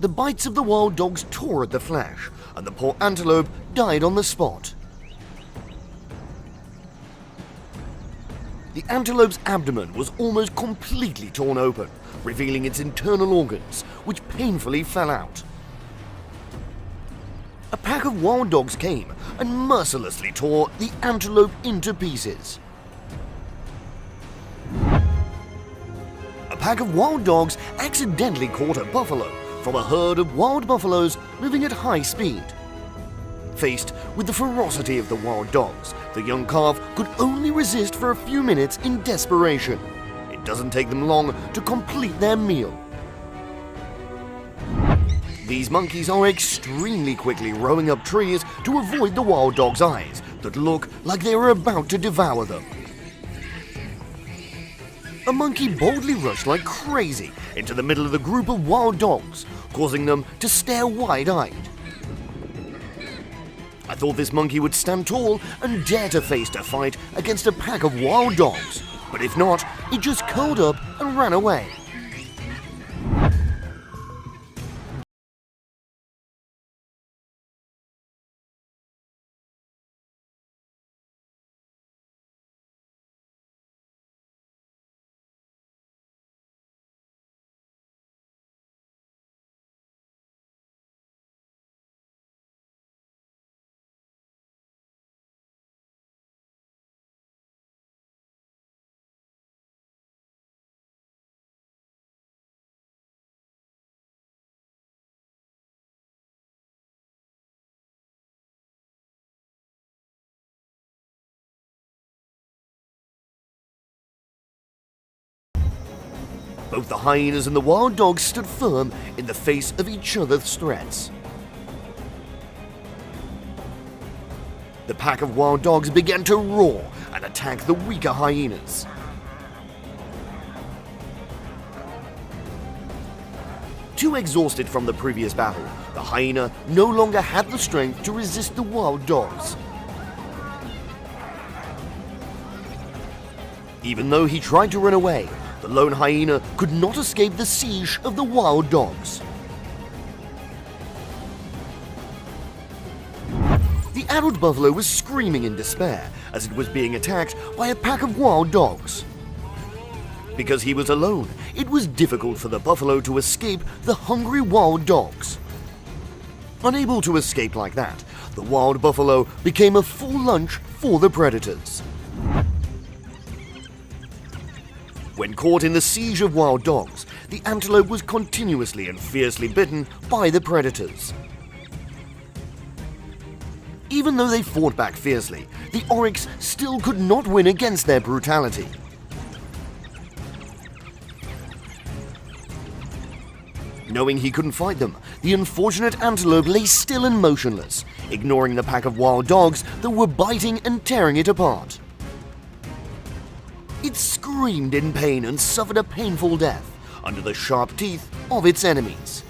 The bites of the wild dogs tore at the flesh, and the poor antelope died on the spot. The antelope's abdomen was almost completely torn open, revealing its internal organs, which painfully fell out. A pack of wild dogs came and mercilessly tore the antelope into pieces. A pack of wild dogs accidentally caught a buffalo from a herd of wild buffaloes moving at high speed. Faced with the ferocity of the wild dogs, the young calf could only resist for a few minutes in desperation. It doesn't take them long to complete their meal. These monkeys are extremely quickly rowing up trees to avoid the wild dog's eyes that look like they are about to devour them. A monkey boldly rushed like crazy into the middle of the group of wild dogs, causing them to stare wide-eyed. I thought this monkey would stand tall and dare to face a fight against a pack of wild dogs, but if not, it just curled up and ran away. Both the hyenas and the wild dogs stood firm in the face of each other's threats. The pack of wild dogs began to roar and attack the weaker hyenas. Too exhausted from the previous battle, the hyena no longer had the strength to resist the wild dogs. Even though he tried to run away, the lone hyena could not escape the siege of the wild dogs. The adult buffalo was screaming in despair as it was being attacked by a pack of wild dogs. Because he was alone, it was difficult for the buffalo to escape the hungry wild dogs. Unable to escape like that, the wild buffalo became a full lunch for the predators. When caught in the siege of wild dogs, the antelope was continuously and fiercely bitten by the predators. Even though they fought back fiercely, the oryx still could not win against their brutality. Knowing he couldn't fight them, the unfortunate antelope lay still and motionless, ignoring the pack of wild dogs that were biting and tearing it apart. It screamed in pain and suffered a painful death under the sharp teeth of its enemies.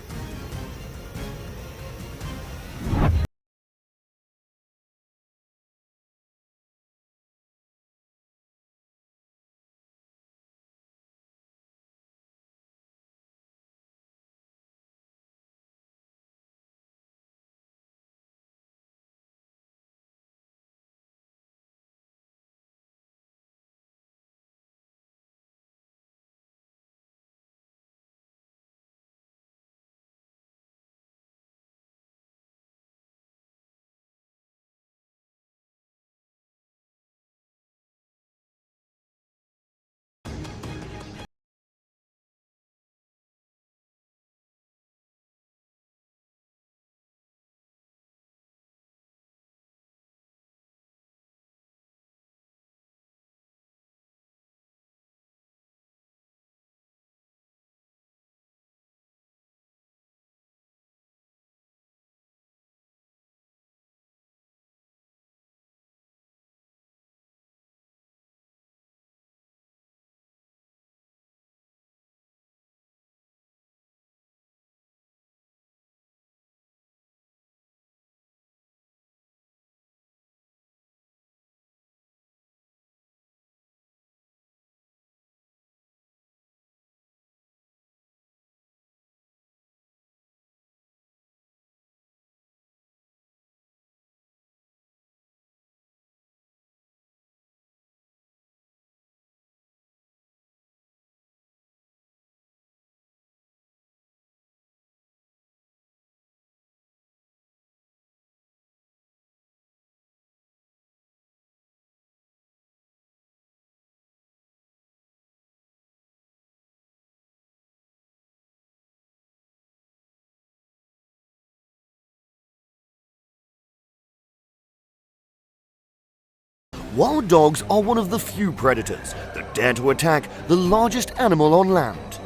Wild dogs are one of the few predators that dare to attack the largest animal on land.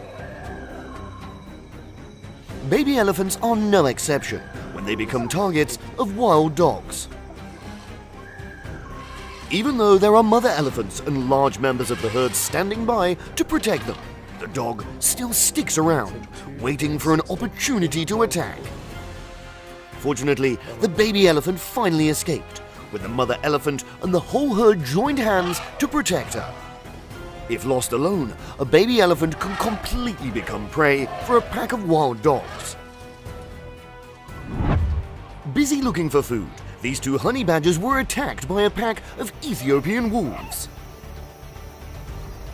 Baby elephants are no exception when they become targets of wild dogs. Even though there are mother elephants and large members of the herd standing by to protect them, the dog still sticks around, waiting for an opportunity to attack. Fortunately, the baby elephant finally escaped, with the mother elephant and the whole herd joined hands to protect her. If lost alone, a baby elephant can completely become prey for a pack of wild dogs. Busy looking for food, these two honey badgers were attacked by a pack of Ethiopian wolves.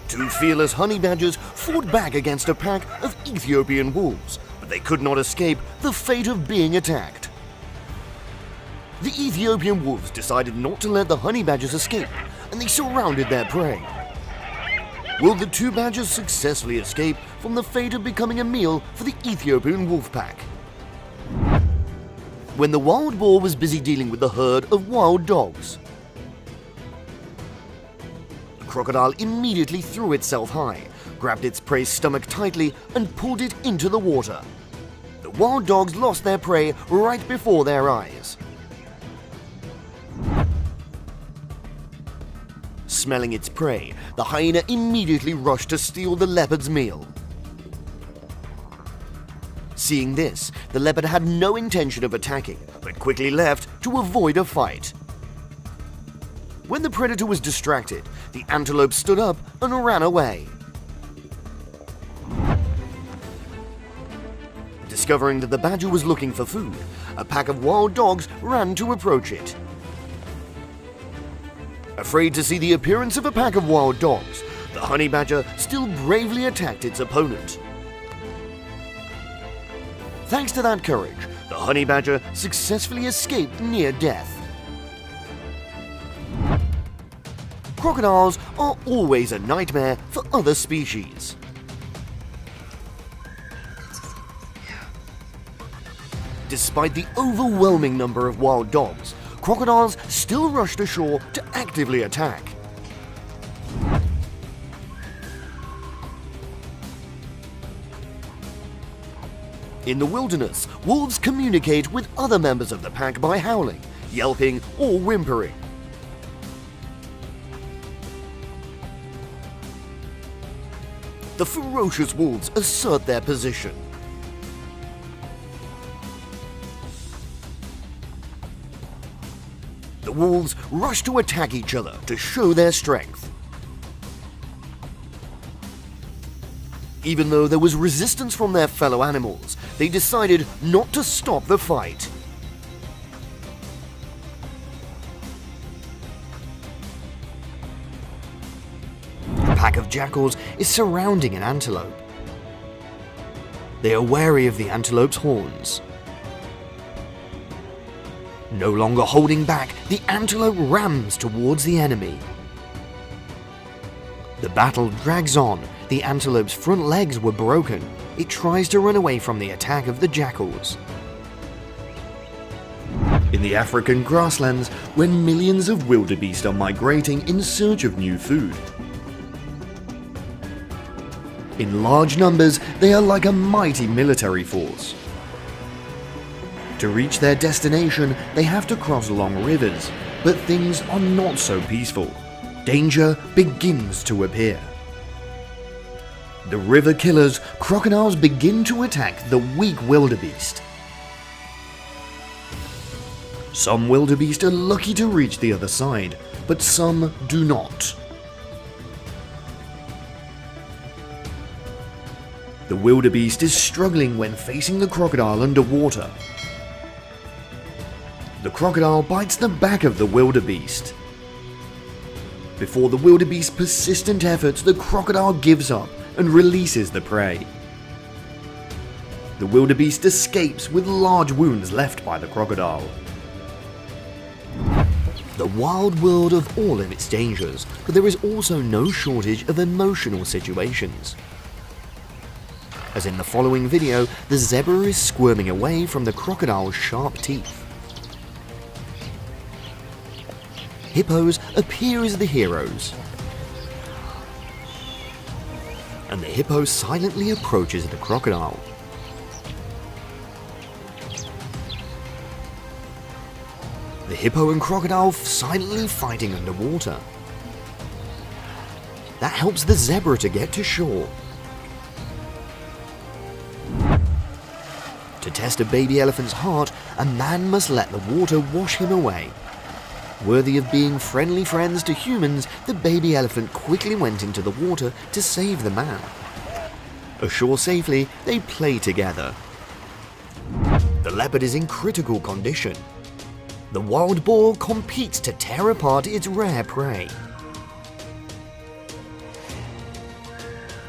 Two fearless honey badgers fought back against a pack of Ethiopian wolves, but they could not escape the fate of being attacked. The Ethiopian wolves decided not to let the honey badgers escape, and they surrounded their prey. Will the two badgers successfully escape from the fate of becoming a meal for the Ethiopian wolf pack? When the wild boar was busy dealing with the herd of wild dogs, the crocodile immediately threw itself high, grabbed its prey's stomach tightly, and pulled it into the water. The wild dogs lost their prey right before their eyes. Smelling its prey, the hyena immediately rushed to steal the leopard's meal. Seeing this, the leopard had no intention of attacking, but quickly left to avoid a fight. When the predator was distracted, the antelope stood up and ran away. Discovering that the badger was looking for food, a pack of wild dogs ran to approach it. Afraid to see the appearance of a pack of wild dogs, the honey badger still bravely attacked its opponent. Thanks to that courage, the honey badger successfully escaped near death. Crocodiles are always a nightmare for other species. Despite the overwhelming number of wild dogs, crocodiles still rushed ashore to actively attack. In the wilderness, wolves communicate with other members of the pack by howling, yelping, or whimpering. The ferocious wolves assert their position. The wolves rush to attack each other to show their strength. Even though there was resistance from their fellow animals, they decided not to stop the fight. A pack of jackals is surrounding an antelope. They are wary of the antelope's horns. No longer holding back, the antelope rams towards the enemy. The battle drags on. The antelope's front legs were broken. It tries to run away from the attack of the jackals. In the African grasslands, when millions of wildebeest are migrating in search of new food. In large numbers, they are like a mighty military force. To reach their destination, they have to cross long rivers, but things are not so peaceful. Danger begins to appear. The river killers, crocodiles begin to attack the weak wildebeest. Some wildebeest are lucky to reach the other side, but some do not. The wildebeest is struggling when facing the crocodile underwater. The crocodile bites the back of the wildebeest. Before the wildebeest's persistent efforts, the crocodile gives up and releases the prey. The wildebeest escapes with large wounds left by the crocodile. The wild world of all of its dangers, but there is also no shortage of emotional situations. As in the following video, the zebra is squirming away from the crocodile's sharp teeth. hippos appear as the heroes. And the hippo silently approaches the crocodile. The hippo and crocodile silently fighting underwater. That helps the zebra to get to shore. To test a baby elephant's heart, a man must let the water wash him away. Worthy of being friendly friends to humans, the baby elephant quickly went into the water to save the man. Ashore safely, they play together. The leopard is in critical condition. The wild boar competes to tear apart its rare prey.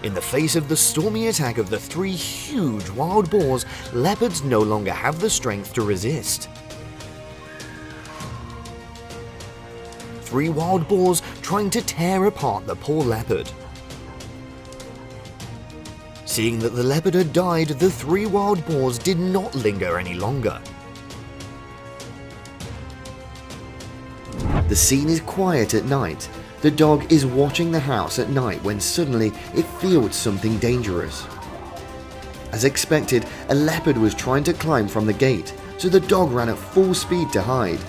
In the face of the stormy attack of the 3 huge wild boars, leopards no longer have the strength to resist. 3 wild boars trying to tear apart the poor leopard. Seeing that the leopard had died, the 3 wild boars did not linger any longer. The scene is quiet at night. The dog is watching the house at night when suddenly it feels something dangerous. As expected, a leopard was trying to climb from the gate, so the dog ran at full speed to hide.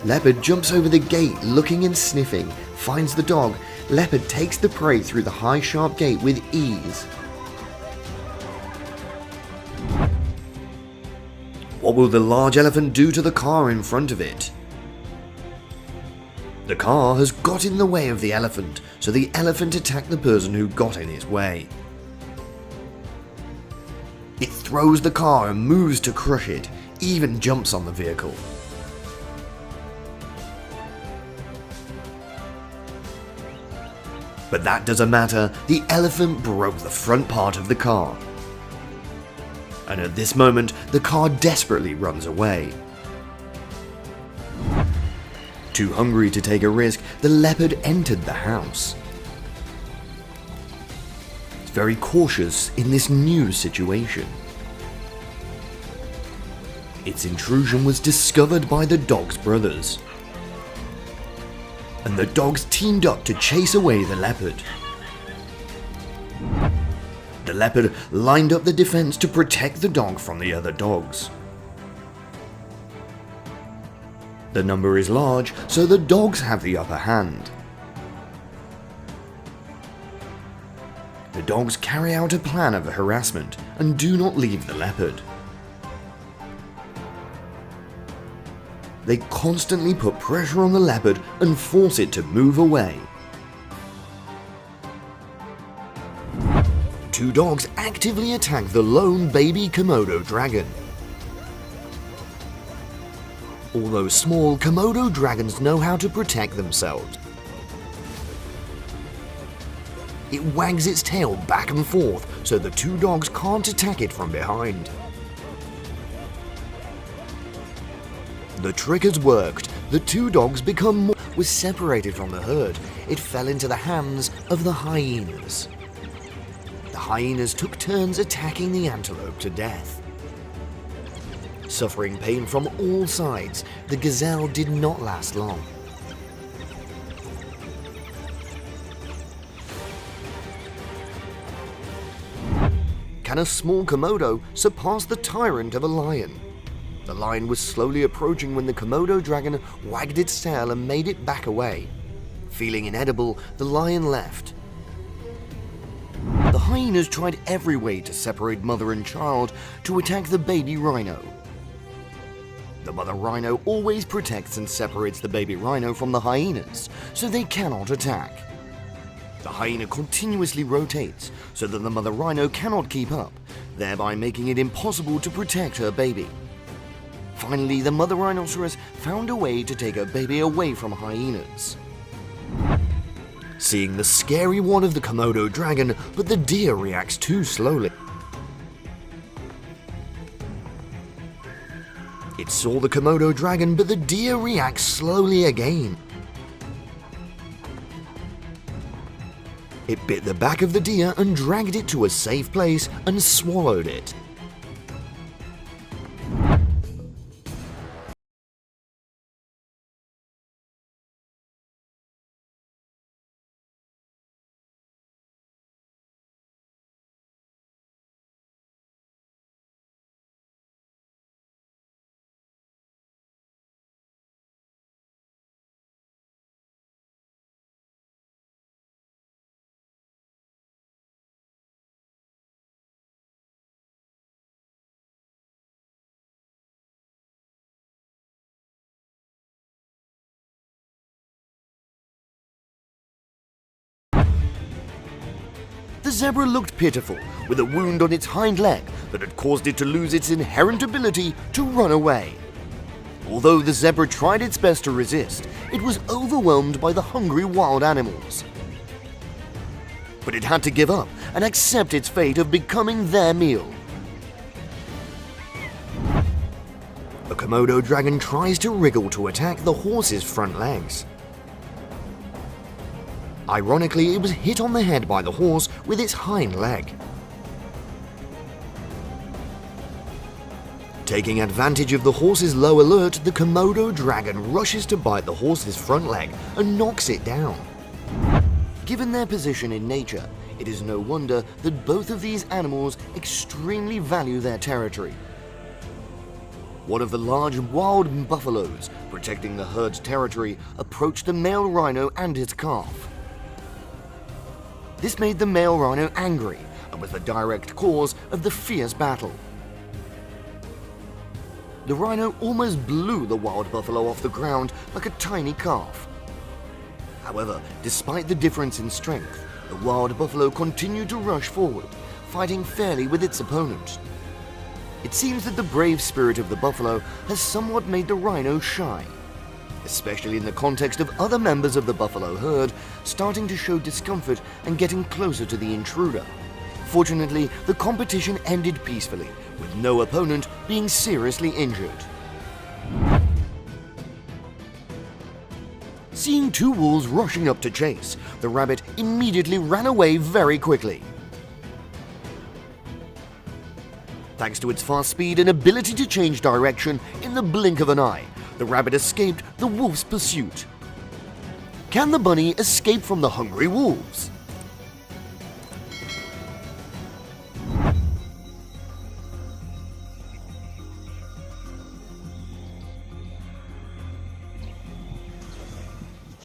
Leopard jumps over the gate looking and sniffing, finds the dog. Leopard takes the prey through the high sharp gate with ease. What will the large elephant do to the car in front of it? The car has got in the way of the elephant, so the elephant attacked the person who got in its way. It throws the car and moves to crush it, even jumps on the vehicle. But that doesn't matter, the elephant broke the front part of the car. And at this moment, the car desperately runs away. Too hungry to take a risk, the leopard entered the house. It's very cautious in this new situation. Its intrusion was discovered by the dog's brothers. And the dogs teamed up to chase away the leopard. The leopard lined up the defense to protect the dog from the other dogs. The number is large, so the dogs have the upper hand. The dogs carry out a plan of harassment and do not leave the leopard. They constantly put pressure on the leopard and force it to move away. 2 dogs actively attack the lone baby Komodo dragon. Although small, Komodo dragons know how to protect themselves. It wags its tail back and forth so the 2 dogs can't attack it from behind. The trick has worked. The 2 dogs was separated from the herd. It fell into the hands of the hyenas. The hyenas took turns attacking the antelope to death. Suffering pain from all sides, the gazelle did not last long. Can a small Komodo surpass the tyrant of a lion? The lion was slowly approaching when the Komodo dragon wagged its tail and made it back away. Feeling inedible, the lion left. The hyenas tried every way to separate mother and child to attack the baby rhino. The mother rhino always protects and separates the baby rhino from the hyenas, so they cannot attack. The hyena continuously rotates so that the mother rhino cannot keep up, thereby making it impossible to protect her baby. Finally, the mother rhinoceros found a way to take her baby away from hyenas. Seeing the scary one of the Komodo dragon, but the deer reacts too slowly. It saw the Komodo dragon, but the deer reacts slowly again. It bit the back of the deer and dragged it to a safe place and swallowed it. The zebra looked pitiful, with a wound on its hind leg that had caused it to lose its inherent ability to run away. Although the zebra tried its best to resist, it was overwhelmed by the hungry wild animals. But it had to give up and accept its fate of becoming their meal. A Komodo dragon tries to wriggle to attack the horse's front legs. Ironically, it was hit on the head by the horse with its hind leg. Taking advantage of the horse's low alert, the Komodo dragon rushes to bite the horse's front leg and knocks it down. Given their position in nature, it is no wonder that both of these animals extremely value their territory. One of the large wild buffaloes protecting the herd's territory approached the male rhino and its calf. This made the male rhino angry and was the direct cause of the fierce battle. The rhino almost blew the wild buffalo off the ground like a tiny calf. However, despite the difference in strength, the wild buffalo continued to rush forward, fighting fairly with its opponent. It seems that the brave spirit of the buffalo has somewhat made the rhino shy, especially in the context of other members of the buffalo herd starting to show discomfort and getting closer to the intruder. Fortunately, the competition ended peacefully, with no opponent being seriously injured. Seeing two wolves rushing up to chase, the rabbit immediately ran away very quickly. Thanks to its fast speed and ability to change direction in the blink of an eye, the rabbit escaped the wolf's pursuit. Can the bunny escape from the hungry wolves?